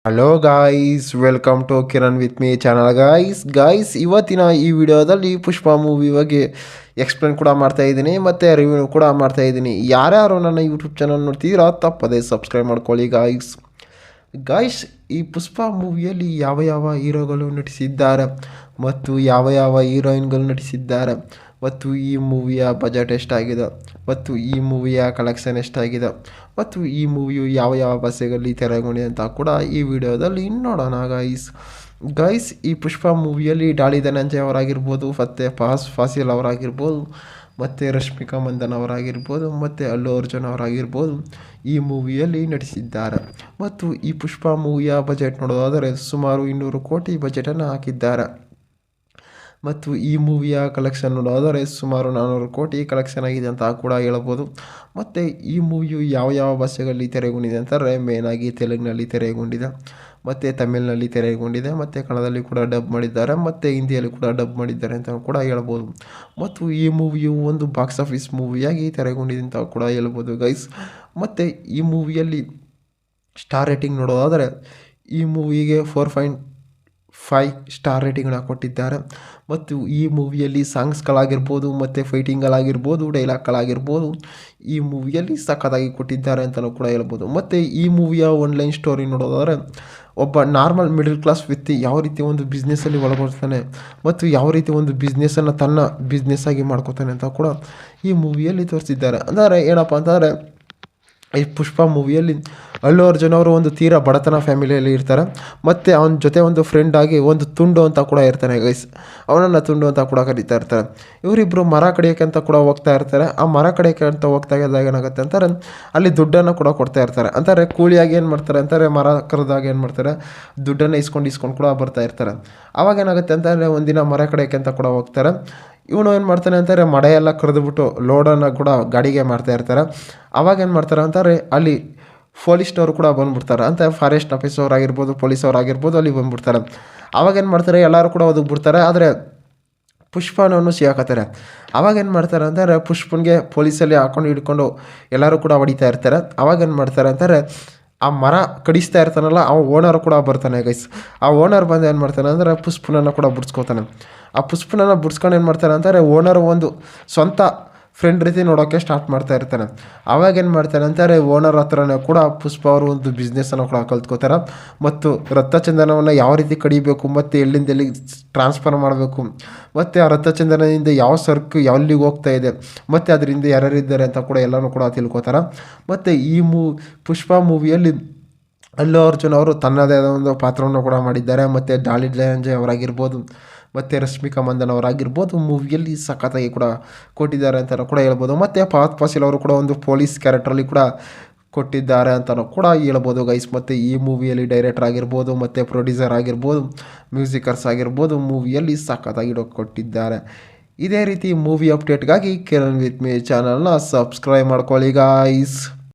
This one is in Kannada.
Hello guys, welcome to Kiran with me channel. Guys ಇವತ್ತಿನ ಈ ವಿಡಿಯೋದಲ್ಲಿ ಪುಷ್ಪ ಮೂವಿ ಬಗ್ಗೆ ಎಕ್ಸ್ಪ್ಲೇನ್ ಕೂಡ ಮಾಡ್ತಾ ಇದ್ದೀನಿ ಮತ್ತು ರಿವ್ಯೂ ಕೂಡ ಮಾಡ್ತಾ ಇದ್ದೀನಿ. ಯಾರ್ಯಾರು ನನ್ನ ಯೂಟ್ಯೂಬ್ ಚಾನಲ್ ನೋಡ್ತಿದ್ದೀರಾ ತಪ್ಪದೇ ಸಬ್ಸ್ಕ್ರೈಬ್ ಮಾಡ್ಕೊಳ್ಳಿ ಗಾಯ್ಸ್. ಈ ಪುಷ್ಪ ಮೂವಿಯಲ್ಲಿ ಯಾವ ಯಾವ ಹೀರೋಗಳು ನಟಿಸಿದ್ದಾರೆ ಮತ್ತು ಯಾವ ಯಾವ ಹೀರೋಯಿನ್ಗಳು ನಟಿಸಿದ್ದಾರೆ ಮತ್ತು ಈ ಮೂವಿಯ ಬಜೆಟ್ ಎಷ್ಟಾಗಿದೆ ಮತ್ತು ಈ ಮೂವಿಯ ಕಲೆಕ್ಷನ್ ಎಷ್ಟಾಗಿದೆ ಮತ್ತು ಈ ಮೂವಿಯು ಯಾವ ಯಾವ ಭಾಷೆಗಳಲ್ಲಿ ತೆರೆಗೊಂಡಿದೆ ಅಂತ ಕೂಡ ಈ ವಿಡಿಯೋದಲ್ಲಿ ನೋಡೋಣ ಗೈಸ್. ಈ ಪುಷ್ಪ ಮೂವಿಯಲ್ಲಿ ಡಾಲಿ ಧನಂಜಯ ಅವರಾಗಿರ್ಬೋದು, ಮತ್ತು ಫಾಸಿಲ್ ಅವರಾಗಿರ್ಬೋದು, ಮತ್ತು ರಶ್ಮಿಕಾ ಮಂದನ್ ಅವರಾಗಿರ್ಬೋದು, ಮತ್ತು ಅಲ್ಲು ಅರ್ಜುನ್ ಅವರಾಗಿರ್ಬೋದು ಈ ಮೂವಿಯಲ್ಲಿ ನಟಿಸಿದ್ದಾರೆ. ಮತ್ತು ಈ ಪುಷ್ಪ ಮೂವಿಯ ಬಜೆಟ್ ನೋಡೋದಾದರೆ ಸುಮಾರು 200 ಕೋಟಿ ಬಜೆಟನ್ನು ಹಾಕಿದ್ದಾರೆ. ಮತ್ತು ಈ ಮೂವಿಯ ಕಲೆಕ್ಷನ್ ನೋಡೋದಾದರೆ ಸುಮಾರು 400 ಕೋಟಿ ಕಲೆಕ್ಷನ್ ಆಗಿದೆ ಅಂತ ಕೂಡ ಹೇಳ್ಬೋದು. ಮತ್ತು ಈ ಮೂವಿಯು ಯಾವ ಯಾವ ಭಾಷೆಗಳಲ್ಲಿ ತೆರೆಗೊಂಡಿದೆ ಅಂತಾರೆ ಮೇನಾಗಿ ತೆಲುಗಿನಲ್ಲಿ ತೆರೆಗೊಂಡಿದೆ, ಮತ್ತು ತಮಿಳಿನಲ್ಲಿ ತೆರೆಗೊಂಡಿದೆ, ಮತ್ತು ಕನ್ನಡದಲ್ಲಿ ಕೂಡ ಡಬ್ ಮಾಡಿದ್ದಾರೆ, ಮತ್ತು ಹಿಂದಿಯಲ್ಲಿ ಕೂಡ ಡಬ್ ಮಾಡಿದ್ದಾರೆ ಅಂತ ಕೂಡ ಹೇಳ್ಬೋದು. ಮತ್ತು ಈ ಮೂವಿಯು ಒಂದು ಬಾಕ್ಸ್ ಆಫೀಸ್ ಮೂವಿಯಾಗಿ ತೆರೆಗೊಂಡಿದೆ ಅಂತ ಕೂಡ ಹೇಳ್ಬೋದು ಗೈಸ್. ಮತ್ತು ಈ ಮೂವಿಯಲ್ಲಿ ಸ್ಟಾರ್ ರೇಟಿಂಗ್ ನೋಡೋದಾದರೆ ಈ ಮೂವಿಗೆ 4.5 ಸ್ಟಾರ್ ರೇಟಿಂಗ್ನ ಕೊಟ್ಟಿದ್ದಾರೆ. ಮತ್ತು ಈ ಮೂವಿಯಲ್ಲಿ ಸಾಂಗ್ಸ್ಗಳಾಗಿರ್ಬೋದು, ಮತ್ತು ಫೈಟಿಂಗ್ಗಳಾಗಿರ್ಬೋದು, ಡೈಲಾಗ್ಗಳಾಗಿರ್ಬೋದು ಈ ಮೂವಿಯಲ್ಲಿ ಸಖತ್ತಾಗಿ ಕೊಟ್ಟಿದ್ದಾರೆ ಅಂತಲೂ ಕೂಡ ಹೇಳ್ಬೋದು. ಮತ್ತು ಈ ಮೂವಿಯ ಒನ್ಲೈನ್ ಸ್ಟೋರಿ ನೋಡೋದಾದರೆ ಒಬ್ಬ ನಾರ್ಮಲ್ ಮಿಡಲ್ ಕ್ಲಾಸ್ ವ್ಯಕ್ತಿ ಯಾವ ರೀತಿ ಒಂದು ಬಿಸ್ನೆಸ್ಸಲ್ಲಿ ಒಳಗೊಳ್ತಾನೆ ಮತ್ತು ಯಾವ ರೀತಿ ಒಂದು ಬಿಸ್ನೆಸ್ಸನ್ನು ತನ್ನ ಬಿಸ್ನೆಸ್ಸಾಗಿ ಮಾಡ್ಕೋತಾನೆ ಅಂತ ಕೂಡ ಈ ಮೂವಿಯಲ್ಲಿ ತೋರಿಸಿದ್ದಾರೆ. ಅಂದರೆ ಏನಪ್ಪ ಅಂತಂದರೆ ಈ ಪುಷ್ಪ ಮೂವಿಯಲ್ಲಿ ಅಲ್ಲು ಅರ್ಜುನ್ ಅವರು ಒಂದು ತೀರಾ ಬಡತನ ಫ್ಯಾಮಿಲಿಯಲ್ಲಿ ಇರ್ತಾರೆ, ಮತ್ತು ಅವನ ಜೊತೆ ಒಂದು ಫ್ರೆಂಡ್ ಆಗಿ ಒಂದು ತುಂಡು ಅಂತ ಕೂಡ ಇರ್ತಾನೆ ಗೈಸ್. ಅವನನ್ನು ತುಂಡು ಅಂತ ಕೂಡ ಕರೀತಾ ಇರ್ತಾರೆ. ಇವರಿಬ್ಬರು ಮರ ಕಡಿಯೋಕ್ಕೆ ಅಂತ ಕೂಡ ಹೋಗ್ತಾ ಇರ್ತಾರೆ. ಆ ಮರ ಕಡಿಯೋಕ್ಕೆ ಅಂತ ಹೋಗ್ತಾ ಇದ್ದಾಗ ಏನಾಗುತ್ತೆ ಅಂತಾರೆ ಅಲ್ಲಿ ದುಡ್ಡನ್ನು ಕೂಡ ಕೊಡ್ತಾ ಇರ್ತಾರೆ. ಅಂತಾರೆ ಕೂಲಿಯಾಗಿ ಏನು ಮಾಡ್ತಾರೆ ಅಂತಾರೆ ಮರ ಕರೆದಾಗ ಏನು ಮಾಡ್ತಾರೆ ದುಡ್ಡನ್ನು ಇಸ್ಕೊಂಡು ಕೂಡ ಬರ್ತಾ ಇರ್ತಾರೆ. ಆವಾಗ ಏನಾಗುತ್ತೆ ಅಂತಂದರೆ ಒಂದಿನ ಮರ ಕಡಿಯೋಕ್ಕೆ ಅಂತ ಕೂಡ ಹೋಗ್ತಾರೆ. ಇವನು ಏನು ಮಾಡ್ತಾನೆ ಅಂತಾರೆ ಮಡೆ ಎಲ್ಲ ಕರೆದುಬಿಟ್ಟು ಲೋಡನ್ನು ಕೂಡ ಗಾಡಿಗೆ ಮಾಡ್ತಾ ಇರ್ತಾರೆ. ಅವಾಗ ಏನು ಮಾಡ್ತಾರೆ ಅಂತಾರೆ ಅಲ್ಲಿ ಪೊಲೀಸ್ನವರು ಕೂಡ ಬಂದುಬಿಡ್ತಾರೆ. ಅಂತ ಫಾರೆಸ್ಟ್ ಆಫೀಸರ್ ಆಗಿರ್ಬೋದು, ಪೊಲೀಸವ್ರಾಗಿರ್ಬೋದು ಅಲ್ಲಿ ಬಂದುಬಿಡ್ತಾರೆ. ಅವಾಗ ಏನು ಮಾಡ್ತಾರೆ ಎಲ್ಲರೂ ಕೂಡ ಒದಗಿಬಿಡ್ತಾರೆ. ಆದರೆ ಪುಷ್ಪನವನ್ನು ಸಿಗಾಕತ್ತಾರೆ. ಅವಾಗ ಏನು ಮಾಡ್ತಾರೆ ಅಂತಾರೆ ಪುಷ್ಪನಿಗೆ ಪೊಲೀಸಲ್ಲಿ ಹಾಕೊಂಡು ಹಿಡ್ಕೊಂಡು ಎಲ್ಲರೂ ಕೂಡ ಹೊಡಿತಾ ಇರ್ತಾರೆ. ಅವಾಗ ಏನು ಮಾಡ್ತಾರೆ ಅಂತಾರೆ ಆ ಮರ ಕಡಿಸ್ತಾ ಇರ್ತಾನಲ್ಲ ಆ ಓನರ್ ಕೂಡ ಬರ್ತಾನೆ ಗೈಸ್. ಆ ಓನರ್ ಬಂದು ಏನು ಮಾಡ್ತಾನೆ ಅಂದರೆ ಪುಷ್ಪನನ್ನು ಕೂಡ ಬಿಡಿಸ್ಕೋತಾನೆ. ಆ ಪುಷ್ಪನನ್ನು ಬಿಡಿಸ್ಕೊಂಡು ಏನು ಮಾಡ್ತಾನೆ ಅಂತಾರೆ ಓನರ್ ಒಂದು ಸ್ವಂತ ಫ್ರೆಂಡ್ ರೀತಿ ನೋಡೋಕ್ಕೆ ಸ್ಟಾರ್ಟ್ ಮಾಡ್ತಾ ಇರ್ತಾನೆ. ಅವಾಗ ಏನು ಮಾಡ್ತಾನೆ ಅಂತಾರೆ ಓನರ್ ಹತ್ರನೇ ಕೂಡ ಪುಷ್ಪ ಅವರು ಒಂದು ಬಿಸ್ನೆಸ್ಸನ್ನು ಕೂಡ ಕಲ್ತ್ಕೋತಾರೆ. ಮತ್ತು ರಕ್ತಚಂದನವನ್ನು ಯಾವ ರೀತಿ ಕಡಿಬೇಕು ಮತ್ತು ಎಲ್ಲಿಂದ ಎಲ್ಲಿಗೆ ಟ್ರಾನ್ಸ್ಫರ್ ಮಾಡಬೇಕು, ಮತ್ತು ಆ ರಕ್ತಚಂದನದಿಂದ ಯಾವ ಸರ್ಕು ಎಲ್ಲಿಗೆ ಹೋಗ್ತಾ ಇದೆ, ಮತ್ತು ಅದರಿಂದ ಯಾರ್ಯಾರಿದ್ದಾರೆ ಅಂತ ಕೂಡ ಎಲ್ಲನೂ ಕೂಡ ತಿಳ್ಕೊತಾರೆ. ಮತ್ತು ಈ ಪುಷ್ಪ ಮೂವಿಯಲ್ಲಿ ಅಲ್ಲು ಅರ್ಜುನ್ ಅವರು ತನ್ನದೇ ಆದ ಒಂದು ಪಾತ್ರವನ್ನು ಕೂಡ ಮಾಡಿದ್ದಾರೆ. ಮತ್ತು ಡಾಲಿ ಧನಂಜಯ ಅವರಾಗಿರ್ಬೋದು, ಮತ್ತು ರಶ್ಮಿಕಾ ಮಂದನ್ ಅವರಾಗಿರ್ಬೋದು ಮೂವಿಯಲ್ಲಿ ಸಖತ್ತಾಗಿ ಕೂಡ ಕೊಟ್ಟಿದ್ದಾರೆ ಅಂತಲೂ ಕೂಡ ಹೇಳ್ಬೋದು. ಮತ್ತು ಫಹದ್ ಫಾಸಿಲ್ ಅವರು ಕೂಡ ಒಂದು ಪೊಲೀಸ್ ಕ್ಯಾರೆಕ್ಟ್ರಲ್ಲಿ ಕೂಡ ಕೊಟ್ಟಿದ್ದಾರೆ ಅಂತಲೂ ಕೂಡ ಹೇಳ್ಬೋದು ಗೈಸ್. ಮತ್ತು ಈ ಮೂವಿಯಲ್ಲಿ ಡೈರೆಕ್ಟರ್ ಆಗಿರ್ಬೋದು, ಮತ್ತು ಪ್ರೊಡ್ಯೂಸರ್ ಆಗಿರ್ಬೋದು, ಮ್ಯೂಸಿಕರ್ಸ್ ಆಗಿರ್ಬೋದು ಮೂವಿಯಲ್ಲಿ ಸಖತ್ತಾಗಿ ಕೊಟ್ಟಿದ್ದಾರೆ. ಇದೇ ರೀತಿ ಮೂವಿ ಅಪ್ಡೇಟ್ಗಾಗಿ ಕಿರಣ್ ವಿತ್ ಮೀ ಚಾನಲ್ನ ಸಬ್ಸ್ಕ್ರೈಬ್ ಮಾಡ್ಕೊಳ್ಳಿ ಗಾಯ್ಸ್.